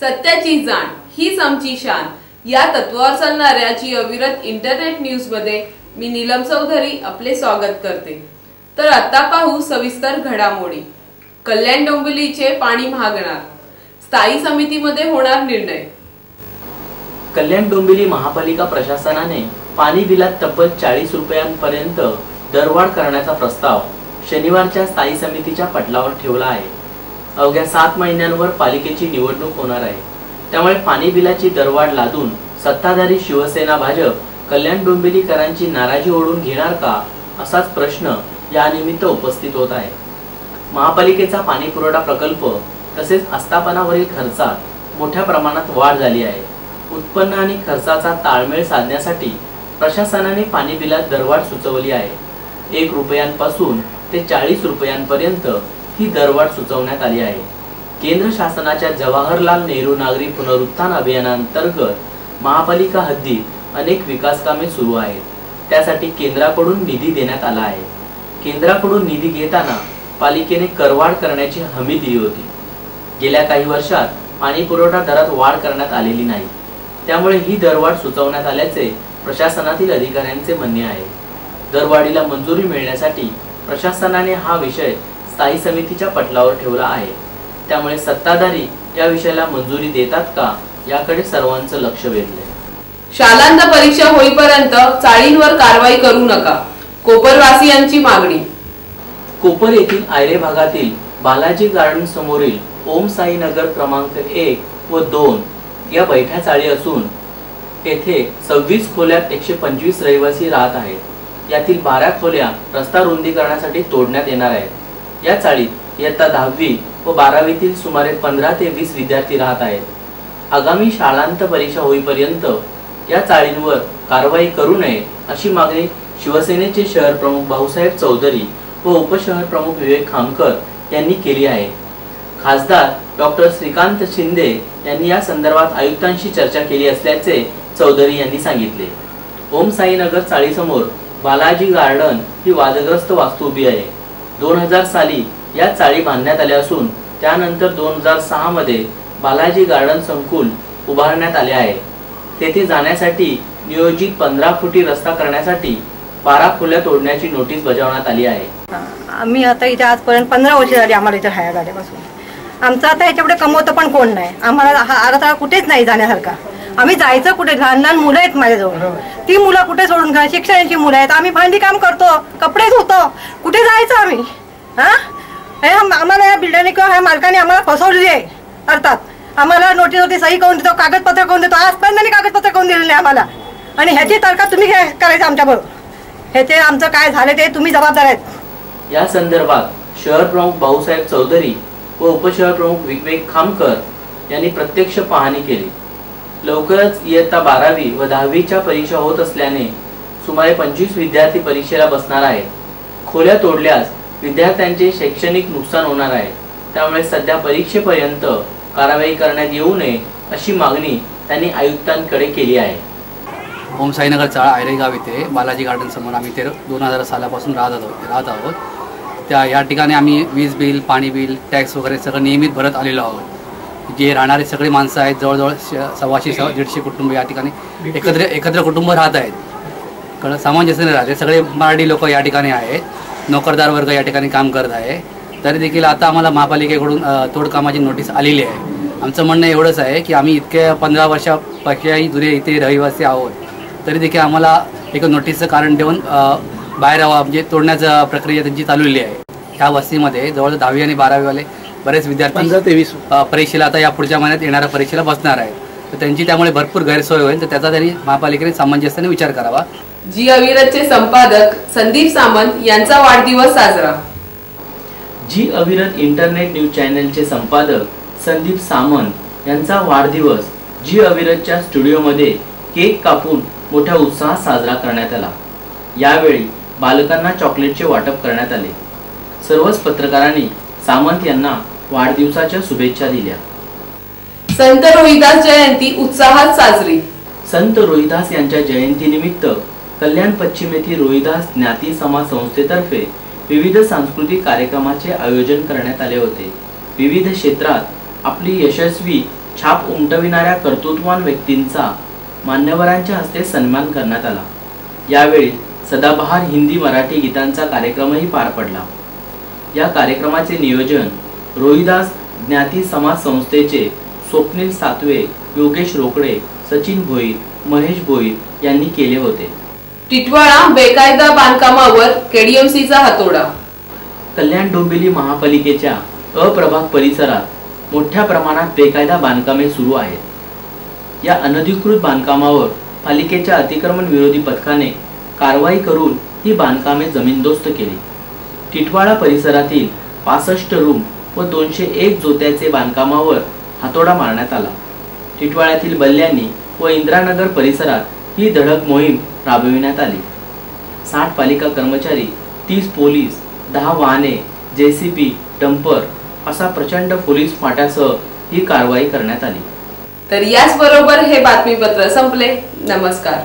सत्याची जाण हीच आमची शान या तत्वावर चालणाऱ्या जी अविरत इंटरनेट न्यूज मध्ये मी नीलम चौधरी आपले स्वागत करते। तर आता पाहू सविस्तर घडामोडी। कल्याण डोंबिवलीचे पाणी महागणार, स्थायी समितीमध्ये होणार निर्णय। कल्याण डोंबिवली महापालिका प्रशासनाने पाणी बिलात तब्बल 40 रुपयांपर्यंत दरवाढ करण्याचा प्रस्ताव शनिवारच्या स्थायी समितीच्या पटलावर ठेवला आहे। अवघ्या 7 महिन्यांवर पालिकेची निवडणूक होणार आहे, त्यामुळे पाणी बिलाची दरवाढ लादून सत्ताधारी शिवसेना भाजप कल्याण डोंबिवलीकरांची नाराजी ओढून घेणार का, असाच प्रश्न या निमित्त उपस्थित होत आहे। महापालिकेचा पाणी पुरवठा प्रकल्प तसेच आस्थापनावरील खर्चात मोठ्या प्रमाणात वाढ झाली आहे। उत्पन्न आणि खर्चाचा ताळमेळ साधण्यासाठी प्रशासनाने पाणी बिलात दरवाढ सुचवली आहे। 1 रुपयांपासून ते 40 रुपयांपर्यंत ही दरवाढ सुचवण्यात आली आहे। केंद्र शासनाच्या जवाहरलाल नेहरू नागरी पुनरुत्थान अभियानांतर्गत महापालिका हद्दीत अनेक विकास कामे सुरू आहेत। त्यासाठी केंद्राकडून निधी देण्यात आला आहे। केंद्राकडून निधी घेताना पालिकेने करवाढ करण्याची हमी दिली होती। गेल्या काही वर्षात पाणी पुरवठा दरात वाढ करण्यात आलेली नाही, त्यामुळे ही दरवाढ सुचवण्यात आल्याचे प्रशासनातील अधिकाऱ्यांचे म्हणणे आहे। दरवाढीला मंजुरी मिळण्यासाठी प्रशासनाने हा विषय स्थायी समितीच्या पटलावर ठेवला आहे, त्यामुळे सत्ताधारी या विषयाला मंजुरी देतात का याकडे सर्वांचं लक्ष वेधलंय। शालांत परीक्षा होईपर्यंत चाळींवर कारवाई करू नका, कोपरवासियांची मागणी। कोपर येथील आयरे भागातील बालाजी गार्डन समोरील ओम साई नगर क्रमांक 1 व 2 या बैठ्या चाळी असून येथे 26 खोल्यात 125 रहिवासी राहत आहेत। यातील 12 खोल्या रस्ता रुंदीकरणासाठी तोडण्यात येणार आहेत। या चाळीत इयत्ता 10वी व 12वीतील सुमारे 15 ते 20 विद्यार्थी राहत आहेत। आगामी शाळांत परीक्षा होईपर्यंत या चाळींवर कारवाई करू नये अशी मागणी शिवसेनेचे शहर प्रमुख भाऊसाहेब चौधरी व उपशहर प्रमुख विवेक खामकर यांनी केली आहे। खासदार डॉक्टर श्रीकांत शिंदे यांनी या संदर्भात आयुक्तांशी चर्चा केली असल्याचे चौधरी यांनी सांगितले। ओम साई नगर चाळीसमोर बालाजी गार्डन ही वादग्रस्त वास्तू उभी आहे। 2000 साली या चाळी बांधण्यात आल्या असून त्यानंतर 2006 मध्ये बालाजी गार्डन संकुल उभारण्यात आले आहे। तेथे जाण्यासाठी नियोजित 15 फुटी रस्ता करण्यासाठी 12 खोल्या तोडण्याची नोटीस बजावण्यात आली आहे। आम्ही आता इथे आजपर्यंत 15 वर्ष झाली आम्हाला इथे राहायला आल्यापासून। आमचं आता याच्यापुढे कमवतं पण कोण नाही, आम्हाला आता कुठेच नाही जाण्यासारखा। आम्ही जायचं कुठे? लहान लहान मुलं आहेत माझ्याजवळ, ती मुलं कुठे सोडून घ्या? शिक्षणाची मुलं आहेत, आम्ही भांडी काम करतो, कपडे धुतो, कुठे जायचं आम्ही? आम्हाला या बिल्डरने किंवा ह्या मालकाने आम्हाला फसवली आहे। अर्थात आम्हाला नोटीस सही करून देतो, कागदपत्र करून देतो, आजपर्यंत कागदपत्र करून दिलेले नाही आम्हाला। आणि ह्याची तर्क तुम्ही करायचं आमच्याबरोबर, ह्याचे आमचं काय झालं ते तुम्ही जबाबदार आहेत। या संदर्भात शहर प्रमुख भाऊसाहेब चौधरी व उपशहर प्रमुख विवेक खामकर यांनी प्रत्यक्ष पाहणी केली। लवकरच इयत्ता 12वी व 10वीच्या परीक्षा होत असल्याने सुमारे 25 विद्यार्थी परीक्षेला बसणार आहेत। खोल्या तोडल्यास विद्यार्थ्यांचे शैक्षणिक नुकसान होणार आहे, त्यामुळे सध्या परीक्षेपर्यंत कारवाई करण्यात येऊ नये अशी मागणी त्यांनी आयुक्तांकडे केली आहे। ओम साईनगर चाळ आयरे गाव येथे बालाजी गार्डन समोर आम्ही ते 2000 सालापासून राहत आहोत। या ठिकाणी आम्ही वीज बिल, पाणी बिल, टॅक्स वगैरे सगळं नियमित भरत आलेलो आहोत। जे राहणारे सगळे माणसं आहेत, जवळजवळ 150-150 कुटुंब या ठिकाणी एकत्र कुटुंब राहत आहेत। सामंजस्याने राहते, सगळे मराठी लोक या ठिकाणी आहेत, नोकरदार वर्ग या ठिकाणी काम करत आहे। तरी देखील आता आम्हाला महापालिकेकडून तोडकामाची नोटीस आलेली आहे। आमचं म्हणणं एवढंच आहे की आम्ही इतक्या 15 वर्षापेक्षाही जुने इथे रहिवासी आहोत, तरी देखील आम्हाला एक नोटीसचं कारण देऊन बाहेर म्हणजे तोडण्याचा प्रक्रिया त्यांची चालवलेली आहे। ह्या वस्तीमध्ये जवळ 10वी आणि 12वी वाले बरेच विद्यार्थी 15-23 परीक्षेला आता या पुढच्या महिन्यात येणाऱ्या परीक्षेला बसणार आहेत, तर त्यांची त्यामुळे भरपूर गैरसोय होईल, तर त्याचा त्यांनी महापालिकेने सामंजस्याने विचार करावा। जी अविरतचे संपादक संदीप सामंत यांचा वाढदिवस साजरा। जी अविरत इंटरनेट न्यूज चॅनलचे संपादक संदीप सामंत यांचा वाढदिवस जी अविरतच्या स्टुडिओमध्ये केक कापून मोठ्या उत्साहात साजरा करण्यात आला। यावेळी बालकांना चॉकलेटचे वाटप करण्यात आले। सर्वच पत्रकारांनी सामंत यांना वाढदिवसाच्या शुभेच्छा दिल्या। संत रोहिदास जयंती उत्साहात साजरी। संत रोहिदास यांच्या जयंतीनिमित्त कल्याण पश्चिम येथील रोहिदास ज्ञाती समाज संस्थेतर्फे विविध सांस्कृतिक कार्यक्रमाचे आयोजन करण्यात आले होते। विविध क्षेत्रात आपली यशस्वी छाप उमटविणाऱ्या कर्तृत्ववान व्यक्तींचा मान्यवरांच्या हस्ते सन्मान करण्यात आला। यावेळी सदाबहार हिंदी मराठी गीतांचा कार्यक्रमही पार पडला। या कार्यक्रमाचे नियोजन रोहिदास ज्ञाती समाज संस्थेचे स्वप्नील सातवे, योगेश रोकडे, सचिन भोईर, महेश भोईर यांनी केले होते। टिटवाळा बेकायदा बांधकामावर केडीएमसीचा हातोडा। कल्याण डोंबिवली महापालिकेच्या अप्रभाग परिसरात मोठ्या प्रमाणात बेकायदा बांधकामे सुरू आहेत। या अनधिकृत बांधकामावर पालिकेच्या अतिक्रमण विरोधी पथकाने कारवाई करून ही बांधकामे जमीनदोस्त केली। टिटवाळा परिसरातील 65 रूम व 201 जोत्याचे बांधकामावर हातोडा मारण्यात आला। टिटवाळ्यातील बल्ल्यांनी व इंदिरानगर परिसरात ही धडक मोहीम राबविण्यात आली। 60 पालिका कर्मचारी, 30 पोलीस, 10 वाहने, जेसीबी, डंपर असा प्रचंड पोलीस फाट्यासह ही कारवाई करण्यात आली। तर याच बरोबर हे बातमीपत्र संपले। नमस्कार।